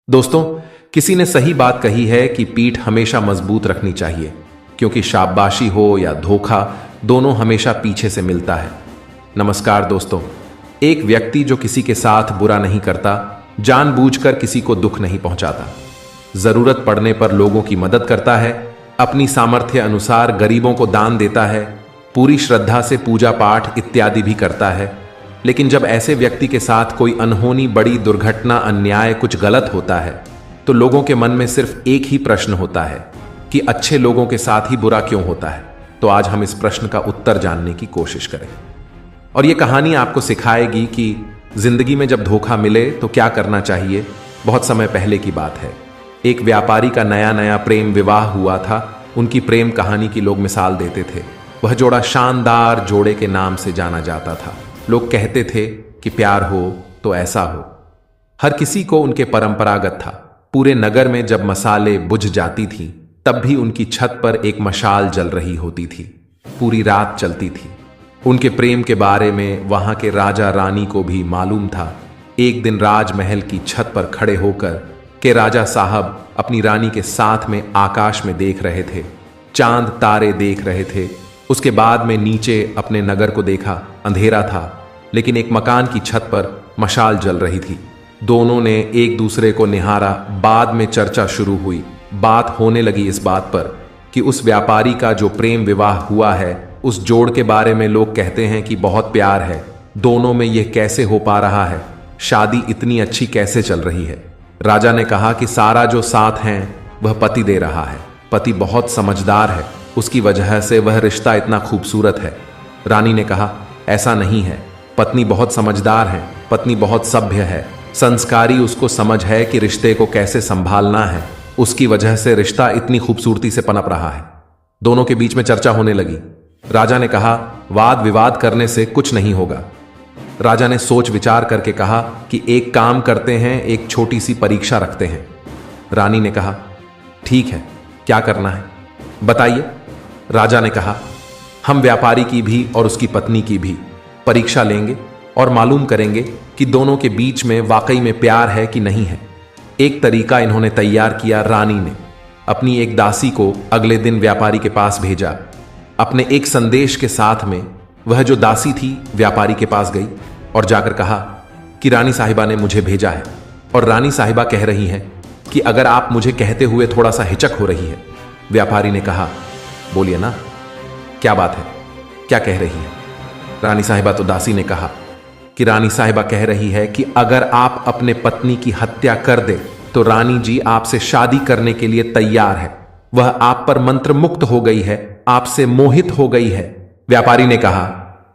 दोस्तों, किसी ने सही बात कही है कि पीठ हमेशा मजबूत रखनी चाहिए, क्योंकि शाबाशी हो या धोखा, दोनों हमेशा पीछे से मिलता है। नमस्कार दोस्तों। एक व्यक्ति जो किसी के साथ बुरा नहीं करता, जानबूझकर किसी को दुख नहीं पहुंचाता, जरूरत पड़ने पर लोगों की मदद करता है, अपनी सामर्थ्य अनुसार गरीबों को दान देता है, पूरी श्रद्धा से पूजा पाठ इत्यादि भी करता है। लेकिन जब ऐसे व्यक्ति के साथ कोई अनहोनी, बड़ी दुर्घटना, अन्याय, कुछ गलत होता है, तो लोगों के मन में सिर्फ एक ही प्रश्न होता है कि अच्छे लोगों के साथ ही बुरा क्यों होता है। तो आज हम इस प्रश्न का उत्तर जानने की कोशिश करें, और ये कहानी आपको सिखाएगी कि जिंदगी में जब धोखा मिले तो क्या करना चाहिए। बहुत समय पहले की बात है। एक व्यापारी का नया नया प्रेम विवाह हुआ था। उनकी प्रेम कहानी की लोग मिसाल देते थे। वह जोड़ा शानदार जोड़े के नाम से जाना जाता था। लोग कहते थे कि प्यार हो तो ऐसा हो। हर किसी को उनके परंपरागत था। पूरे नगर में जब मसाले बुझ जाती थी, तब भी उनकी छत पर एक मशाल जल रही होती थी। पूरी रात चलती थी। उनके प्रेम के बारे में वहां के राजा रानी को भी मालूम था। एक दिन राजमहल की छत पर खड़े होकर के राजा साहब अपनी रानी के साथ में आकाश में देख रहे थे, चांद तारे देख रहे थे। उसके बाद में नीचे अपने नगर को देखा। अंधेरा था, लेकिन एक मकान की छत पर मशाल जल रही थी। दोनों ने एक दूसरे को निहारा। बाद में चर्चा शुरू हुई। बात होने लगी इस बात पर कि उस व्यापारी का जो प्रेम विवाह हुआ है, उस जोड़ के बारे में लोग कहते हैं कि बहुत प्यार है। दोनों में यह कैसे हो पा रहा है? शादी इतनी अच्छी कैसे चल रही है? राजा ने कहा कि सारा जो साथ हैं वह पति दे रहा है। पति बहुत समझदार है, उसकी वजह से वह रिश्ता इतना खूबसूरत है। रानी ने कहा, ऐसा नहीं है, पत्नी बहुत समझदार है, पत्नी बहुत सभ्य है, संस्कारी, उसको समझ है कि रिश्ते को कैसे संभालना है। उसकी वजह से रिश्ता इतनी खूबसूरती से पनप रहा है। दोनों के बीच में चर्चा होने लगी। राजा ने कहा, वाद विवाद करने से कुछ नहीं होगा। राजा ने सोच विचार करके कहा कि एक काम करते हैं, एक छोटी सी परीक्षा रखते हैं। रानी ने कहा, ठीक है, क्या करना है बताइए। राजा ने कहा, हम व्यापारी की भी और उसकी पत्नी की भी परीक्षा लेंगे और मालूम करेंगे कि दोनों के बीच में वाकई में प्यार है कि नहीं है। एक तरीका इन्होंने तैयार किया। रानी ने अपनी एक दासी को अगले दिन व्यापारी के पास भेजा। अपने एक संदेश के साथ में वह जो दासी थी व्यापारी के पास गई और जाकर कहा कि रानी साहिबा ने मुझे भेजा है, और रानी साहिबा कह रही हैं कि अगर आप मुझे कहते हुए थोड़ा सा हिचक हो रही है। व्यापारी ने कहा, बोलिए ना, क्या बात है, क्या कह रही है? रानी साहिबा तो दासी ने कहा कि रानी साहिबा कह रही है कि अगर आप अपने पत्नी की हत्या कर दे तो रानी जी आपसे शादी करने के लिए तैयार है। वह आप पर मंत्र मुक्त हो गई है, आपसे मोहित हो गई है। व्यापारी ने कहा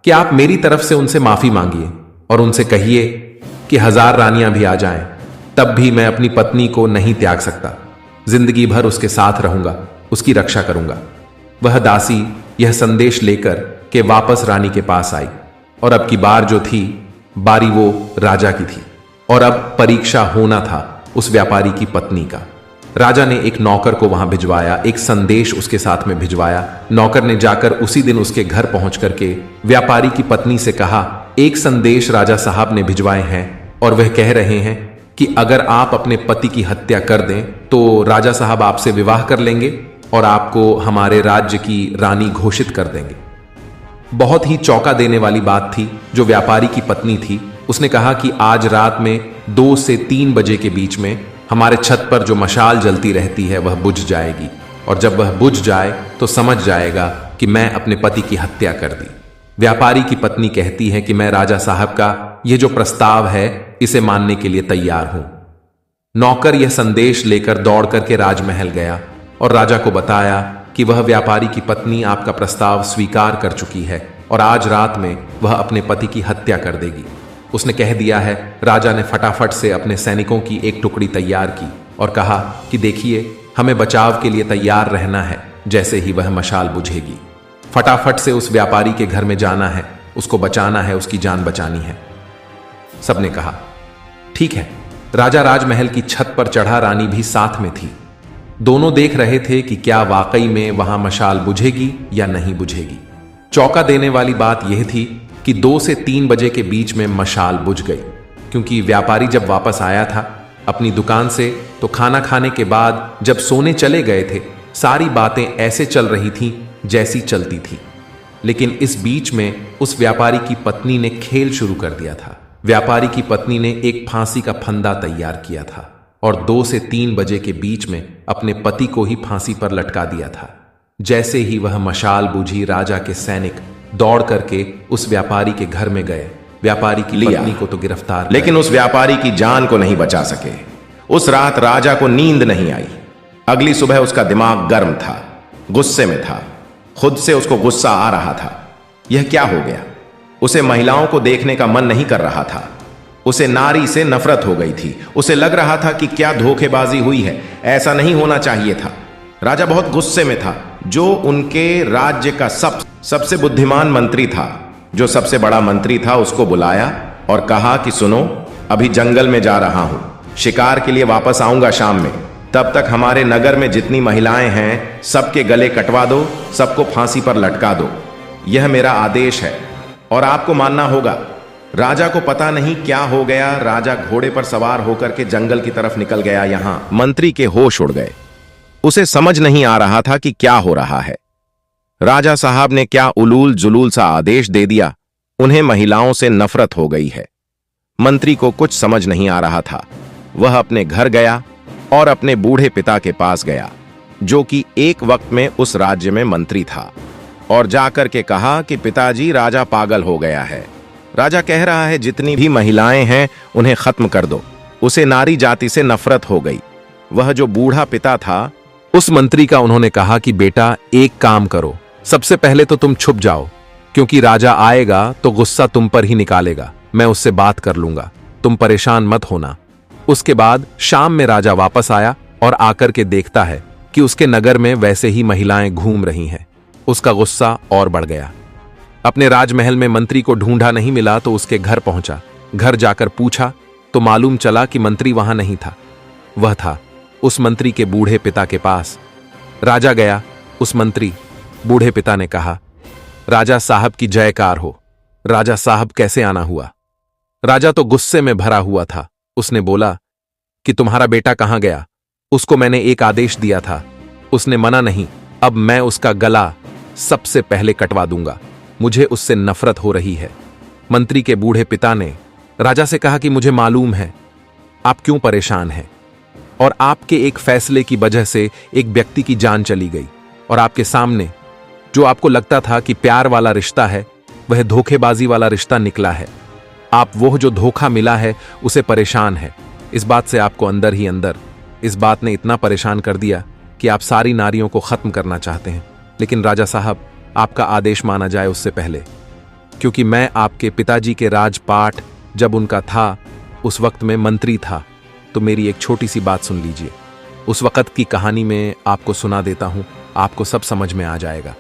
कि आप मेरी तरफ से उनसे माफी मांगिए और उनसे कहिए कि 1000 रानियां भी आ जाएं, तब भी मैं अपनी पत्नी को नहीं त्याग सकता। जिंदगी भर उसके साथ रहूंगा, उसकी रक्षा करूंगा। वह दासी यह संदेश लेकर के वापस रानी के पास आई, और अब की बार जो थी बारी वो राजा की थी, और अब परीक्षा होना था उस व्यापारी की पत्नी का। राजा ने एक नौकर को वहां भिजवाया, एक संदेश उसके साथ में भिजवाया। नौकर ने जाकर उसी दिन उसके घर पहुंच करके व्यापारी की पत्नी से कहा, एक संदेश राजा साहब ने भिजवाए हैं और वह कह रहे हैं कि अगर आप अपने पति की हत्या कर दें तो राजा साहब आपसे विवाह कर लेंगे और आपको हमारे राज्य की रानी घोषित कर देंगे। बहुत ही चौंका देने वाली बात थी। जो व्यापारी की पत्नी थी, उसने कहा कि आज रात में 2 से 3 बजे के बीच में हमारे छत पर जो मशाल जलती रहती है वह बुझ जाएगी, और जब वह बुझ जाए तो समझ जाएगा कि मैं अपने पति की हत्या कर दी। व्यापारी की पत्नी कहती है कि मैं राजा साहब का यह जो प्रस्ताव है इसे मानने के लिए तैयार हूं। नौकर यह संदेश लेकर दौड़ करके राजमहल गया और राजा को बताया कि वह व्यापारी की पत्नी आपका प्रस्ताव स्वीकार कर चुकी है और आज रात में वह अपने पति की हत्या कर देगी। उसने कह दिया है। राजा ने फटाफट से अपने सैनिकों की एक टुकड़ी तैयार की और कहा कि देखिए, हमें बचाव के लिए तैयार रहना है। जैसे ही वह मशाल बुझेगी, फटाफट से उस व्यापारी के घर में जाना है, उसको बचाना है, उसकी जान बचानी है। सबने कहा, ठीक है। राजा राजमहल की छत पर चढ़ा, रानी भी साथ में थी। दोनों देख रहे थे कि क्या वाकई में वहां मशाल बुझेगी या नहीं बुझेगी। चौंका देने वाली बात यह थी कि 2 से 3 बजे के बीच में मशाल बुझ गई, क्योंकि व्यापारी जब वापस आया था अपनी दुकान से तो खाना खाने के बाद जब सोने चले गए थे, सारी बातें ऐसे चल रही थीं जैसी चलती थी। लेकिन इस बीच में उस व्यापारी की पत्नी ने खेल शुरू कर दिया था। व्यापारी की पत्नी ने एक फांसी का फंदा तैयार किया था और 2 से 3 बजे के बीच में अपने पति को ही फांसी पर लटका दिया था। जैसे ही वह मशाल बुझी, राजा के सैनिक दौड़ करके उस व्यापारी के घर में गए। व्यापारी की पत्नी को तो गिरफ्तार, लेकिन उस व्यापारी की जान को नहीं बचा सके। उस रात राजा को नींद नहीं आई। अगली सुबह उसका दिमाग गर्म था, गुस्से में था, खुद से उसको गुस्सा आ रहा था। यह क्या हो गया? उसे महिलाओं को देखने का मन नहीं कर रहा था। उसे नारी से नफरत हो गई थी। उसे लग रहा था कि क्या धोखेबाजी हुई है, ऐसा नहीं होना चाहिए था। राजा बहुत गुस्से में था। जो उनके राज्य का सबसे बुद्धिमान मंत्री था, जो सबसे बड़ा मंत्री था, उसको बुलाया और कहा कि सुनो, अभी जंगल में जा रहा हूं, शिकार के लिए वापस आऊंगा शाम में। तब तक हमारे नगर में जितनी महिलाएं हैं सबके गले कटवा दो, सबको फांसी पर लटका दो। यह मेरा आदेश है और आपको मानना होगा। राजा को पता नहीं क्या हो गया। राजा घोड़े पर सवार होकर के जंगल की तरफ निकल गया। यहां मंत्री के होश उड़ गए। उसे समझ नहीं आ रहा था कि क्या हो रहा है। राजा साहब ने क्या उलूल जुलूल सा आदेश दे दिया। उन्हें महिलाओं से नफरत हो गई है। मंत्री को कुछ समझ नहीं आ रहा था। वह अपने घर गया और अपने बूढ़े पिता के पास गया, जो कि एक वक्त में उस राज्य में मंत्री था, और जाकर के कहा कि पिताजी, राजा पागल हो गया है। राजा कह रहा है जितनी भी महिलाएं हैं उन्हें खत्म कर दो। उसे नारी जाति से नफरत हो गई। वह जो बूढ़ा पिता था, उस मंत्री का उन्होंने कहा कि बेटा, एक काम करो, सबसे पहले तो तुम छुप जाओ, क्योंकि राजा आएगा तो गुस्सा तुम पर ही निकालेगा। मैं उससे बात कर लूंगा, तुम परेशान मत होना। उसके बाद शाम में राजा वापस आया और आकर के देखता है कि उसके नगर में वैसे ही महिलाएं घूम रही हैं। उसका गुस्सा और बढ़ गया। अपने राजमहल में मंत्री को ढूंढा, नहीं मिला तो उसके घर पहुंचा। घर जाकर पूछा तो मालूम चला कि मंत्री वहां नहीं था। वह था उस मंत्री के बूढ़े पिता के पास। राजा गया। उस मंत्री बूढ़े पिता ने कहा, राजा साहब की जयकार हो। राजा साहब कैसे आना हुआ? राजा तो गुस्से में भरा हुआ था। उसने बोला कि तुम्हारा बेटा कहां गया? उसको मैंने एक आदेश दिया था, उसने मना नहीं। अब मैं उसका गला सबसे पहले कटवा दूंगा। मुझे उससे नफरत हो रही है। मंत्री के बूढ़े पिता ने राजा से कहा कि मुझे मालूम है आप क्यों परेशान हैं, और आपके एक फैसले की वजह से एक व्यक्ति की जान चली गई, और आपके सामने जो आपको लगता था कि प्यार वाला रिश्ता है, वह धोखेबाजी वाला रिश्ता निकला है। आप वो जो धोखा मिला है उसे परेशान है। इस बात से आपको अंदर ही अंदर इस बात ने इतना परेशान कर दिया कि आप सारी नारियों को खत्म करना चाहते हैं। लेकिन राजा साहब, आपका आदेश माना जाए उससे पहले, क्योंकि मैं आपके पिताजी के राजपाट जब उनका था, उस वक्त में मंत्री था। तो मेरी एक छोटी सी बात सुन लीजिए। उस वक्त की कहानी में आपको सुना देता हूं, आपको सब समझ में आ जाएगा।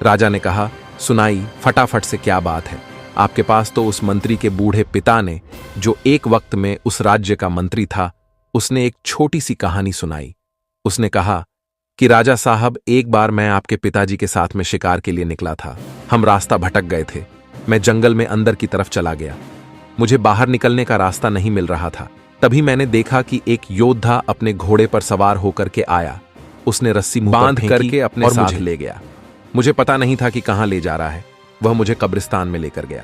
राजा ने कहा, सुनाई फटाफट से, क्या बात है आपके पास? तो उस मंत्री के बूढ़े पिता ने, जो एक वक्त में उस राज्य का मंत्री था, उसने एक छोटी सी कहानी सुनाई। उसने कहा कि राजा साहब, एक बार मैं आपके पिताजी के साथ में शिकार के लिए निकला था। हम रास्ता भटक गए थे। मैं जंगल में अंदर की तरफ चला गया। मुझे बाहर निकलने का रास्ता नहीं मिल रहा था। तभी मैंने देखा कि एक योद्धा अपने घोड़े पर सवार होकर के आया। उसने रस्सी बांध करके अपने साथ ले गया। मुझे पता नहीं था कि कहां ले जा रहा है। वह मुझे कब्रिस्तान में लेकर गया।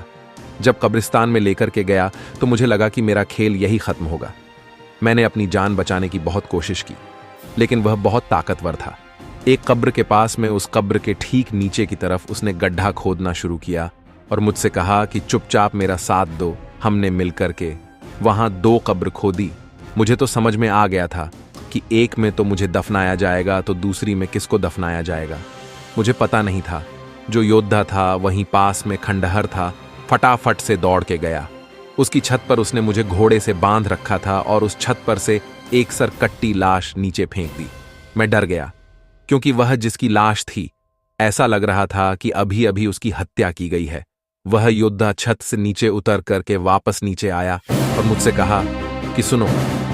जब कब्रिस्तान में लेकर के गया तो मुझे लगा कि मेरा खेल यही खत्म होगा। मैंने अपनी जान बचाने की बहुत कोशिश की, लेकिन वह बहुत ताकतवर था। एक कब्र के पास में, उस कब्र के ठीक नीचे की तरफ उसने गड्ढा खोदना शुरू किया और मुझसे कहा कि चुपचाप मेरा साथ दो। हमने मिलकर के वहां 2 कब्र खोदी। मुझे तो समझ में आ गया था कि एक में तो मुझे दफनाया जाएगा, तो दूसरी में किसको दफनाया जाएगा। मुझे पता नहीं था। जो योद्धा था वहीं पास में खंडहर था। फटाफट से दौड़ के गया। उसकी छत पर उसने मुझे घोड़े से बांध रखा था और उस छत पर से एक सरकट्टी लाश नीचे फेंक दी। मैं डर गया, क्योंकि वह जिसकी लाश थी, ऐसा लग रहा था कि अभी अभी उसकी हत्या की गई है। वह योद्धा छत से नीचे उतर करके वापस नीचे आया और मुझसे कहा कि सुनो,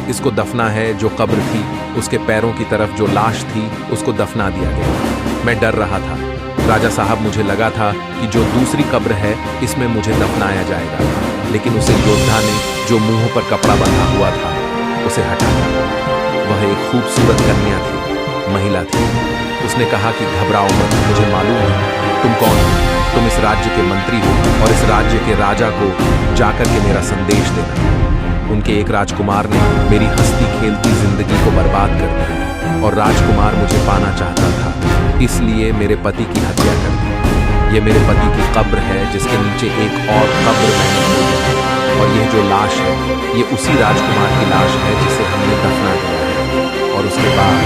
इसको दफना है। जो कब्र थी उसके पैरों की तरफ जो लाश थी उसको दफना दिया गया। मैं डर रहा था। राजा साहब, मुझे लगा था कि जो दूसरी कब्र है इसमें मुझे दफनाया जाएगा, लेकिन उसे योद्धा ने, जो मुंह पर कपड़ा बंधा हुआ था, उसे हटाया। वह एक खूबसूरत कन्या थी, महिला थी। उसने कहा कि घबराओ मत, मुझे मालूम है तुम कौन हो। तुम इस राज्य के मंत्री हो और इस राज्य के राजा को जाकर के मेरा संदेश देना। उनके एक राजकुमार ने मेरी हंसती खेलती जिंदगी को बर्बाद कर दिया और राजकुमार मुझे पाना चाहता था, इसलिए मेरे पति की हत्या कर दी। ये मेरे पति की कब्र है जिसके नीचे एक और कब्र मैंने खोदी है, और यह जो लाश है ये उसी राजकुमार की लाश है जिसे हमने दफना किया है। और उसके बाद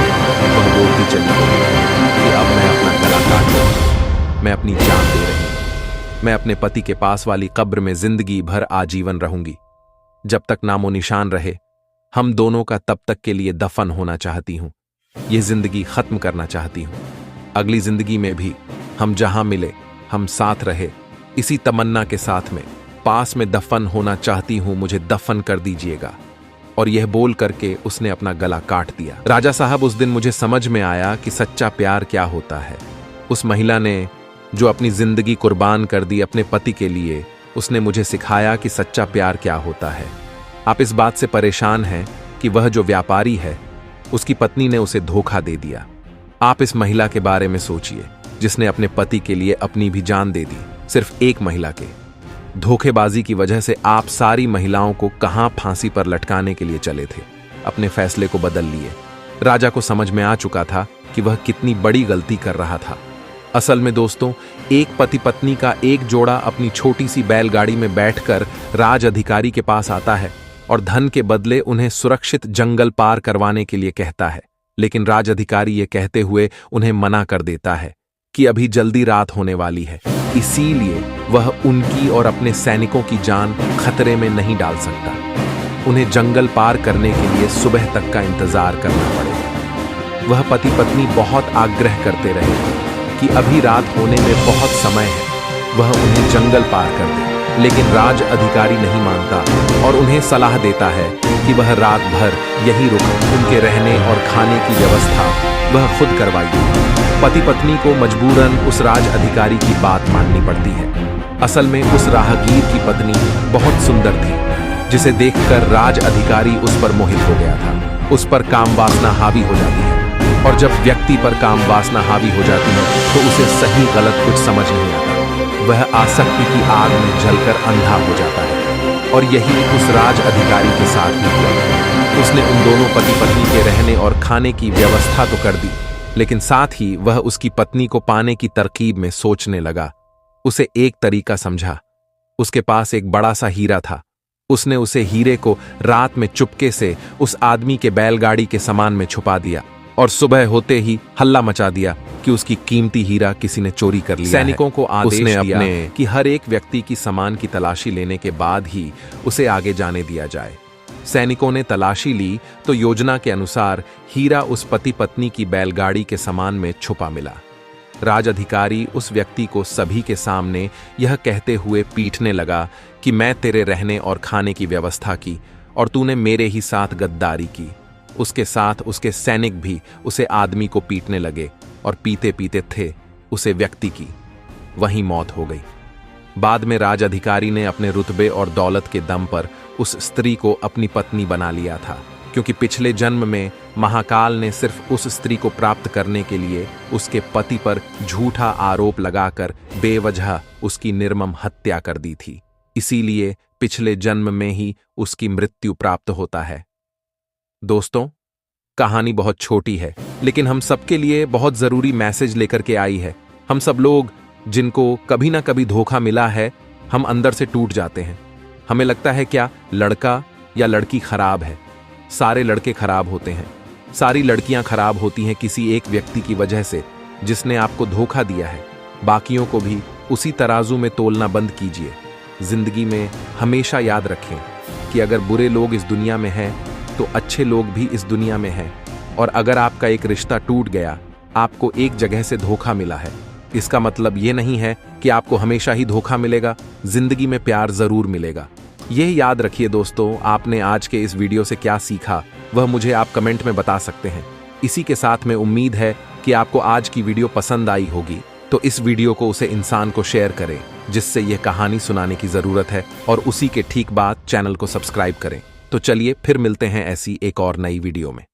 वह बोलती चली गई कि अब मैं अपना गला काट लूंगी, मैं अपनी जान दे रही हूं। मैं अपने पति के पास वाली कब्र में जिंदगी भर आजीवन रहूंगी। जब तक नामो निशान रहे हम दोनों का तब तक के लिए दफन होना चाहती हूं। यह जिंदगी खत्म करना चाहती हूं। अगली जिंदगी में भी हम जहां मिले हम साथ रहे, इसी तमन्ना के साथ में पास में दफन होना चाहती हूं। मुझे दफन कर दीजिएगा। और यह बोल करके उसने अपना गला काट दिया। राजा साहब, उस दिन मुझे समझ में आया कि सच्चा प्यार क्या होता है। उस महिला ने जो अपनी जिंदगी कुर्बान कर दी अपने पति के लिए, उसने मुझे सिखाया कि सच्चा प्यार क्या होता है। आप इस बात से परेशान हैं कि वह जो व्यापारी है उसकी पत्नी ने उसे धोखा दे दिया। आप इस महिला के बारे में सोचिए जिसने अपने पति के लिए अपनी भी जान दे दी, सिर्फ एक महिला के धोखेबाजी की वजह से आप सारी महिलाओं को कहां फांसी पर लटकाने के लिए चले थे। अपने फैसले को बदल लिए। राजा को समझ में आ चुका था कि वह कितनी बड़ी गलती कर रहा था। असल में दोस्तों, एक पति पत्नी का एक जोड़ा अपनी छोटी सी बैलगाड़ी में बैठकर राज अधिकारी के पास आता है और धन के बदले उन्हें सुरक्षित जंगल पार करवाने के लिए कहता है। लेकिन राज अधिकारी ये कहते हुए उन्हें मना कर देता है कि अभी जल्दी रात होने वाली है, इसीलिए वह उनकी और अपने सैनिकों की जान खतरे में नहीं डाल सकता। उन्हें जंगल पार करने के लिए सुबह तक का इंतजार करना पड़ेगा। वह पति पत्नी बहुत आग्रह करते रहे कि अभी रात होने में बहुत समय है, वह उन्हें जंगल पार कर दे। लेकिन राज अधिकारी नहीं मानता और उन्हें सलाह देता है कि वह रात भर यहीं रुक उनके रहने और खाने की व्यवस्था वह खुद करवाइए। पति पत्नी को मजबूरन उस राज अधिकारी की बात माननी पड़ती है। असल में उस राहगीर की पत्नी बहुत सुंदर थी, जिसे देखकर राज अधिकारी उस पर मोहित हो गया था। उस पर काम वासना हावी हो जाती है, और जब व्यक्ति पर काम वासना हावी हो जाती है तो उसे सही गलत कुछ समझ नहीं आता। वह आसक्ति की आग में जलकर अंधा हो जाता है, और यही उस राज अधिकारी के साथ भी हुआ। उसने उन दोनों पति पत्नी के रहने और खाने की व्यवस्था तो कर दी, लेकिन साथ ही वह उसकी पत्नी को पाने की तरकीब में सोचने लगा। उसे एक तरीका समझा। उसके पास एक बड़ा सा हीरा था। उसने उसे हीरे को रात में चुपके से उस आदमी के बैलगाड़ी के सामान में छुपा दिया, और सुबह होते ही हल्ला मचा दिया कि उसकी कीमती हीरा किसी ने चोरी कर लिया। सैनिकों को आदेश दिया कि हर एक व्यक्ति की सामान की तलाशी लेने के बाद ही उसे आगे जाने दिया जाए। सैनिकों ने तलाशी ली तो योजना के अनुसार हीरा उस पति पत्नी की बैलगाड़ी के सामान में छुपा मिला। राज अधिकारी उस व्यक्ति को सभी के सामने यह कहते हुए पीटने लगा कि मैं तेरे रहने और खाने की व्यवस्था की और तूने मेरे ही साथ गद्दारी की। उसके साथ उसके सैनिक भी उसे आदमी को पीटने लगे और पीते पीते थे उसे व्यक्ति की वहीं मौत हो गई। बाद में राज अधिकारी ने अपने रुतबे और दौलत के दम पर उस स्त्री को अपनी पत्नी बना लिया था, क्योंकि पिछले जन्म में महाकाल ने सिर्फ उस स्त्री को प्राप्त करने के लिए उसके पति पर झूठा आरोप लगाकर बेवजह उसकी निर्मम हत्या कर दी थी। इसीलिए पिछले जन्म में ही उसकी मृत्यु प्राप्त होता है। दोस्तों, कहानी बहुत छोटी है, लेकिन हम सबके लिए बहुत जरूरी मैसेज लेकर के आई है। हम सब लोग जिनको कभी ना कभी धोखा मिला है, हम अंदर से टूट जाते हैं। हमें लगता है क्या लड़का या लड़की खराब है। सारे लड़के खराब होते हैं, सारी लड़कियां खराब होती हैं किसी एक व्यक्ति की वजह से जिसने आपको धोखा दिया है। बाकियों को भी उसी तराजू में तोलना बंद कीजिए। जिंदगी में हमेशा याद रखें कि अगर बुरे लोग इस दुनिया में हैं तो अच्छे लोग भी इस दुनिया में हैं। और अगर आपका एक रिश्ता टूट गया, आपको एक जगह से धोखा मिला है, इसका मतलब ये नहीं है कि आपको हमेशा ही धोखा मिलेगा। जिंदगी में प्यार जरूर मिलेगा। यह याद रखिए दोस्तों। आपने आज के इस वीडियो से क्या सीखा वह मुझे आप कमेंट में बता सकते हैं। इसी के साथ में उम्मीद है कि आपको आज की वीडियो पसंद आई होगी, तो इस वीडियो को उसे इंसान को शेयर करें जिससे यह कहानी सुनाने की जरूरत है, और उसी के ठीक बाद चैनल को सब्सक्राइब करें। तो चलिए फिर मिलते हैं ऐसी एक और नई वीडियो में।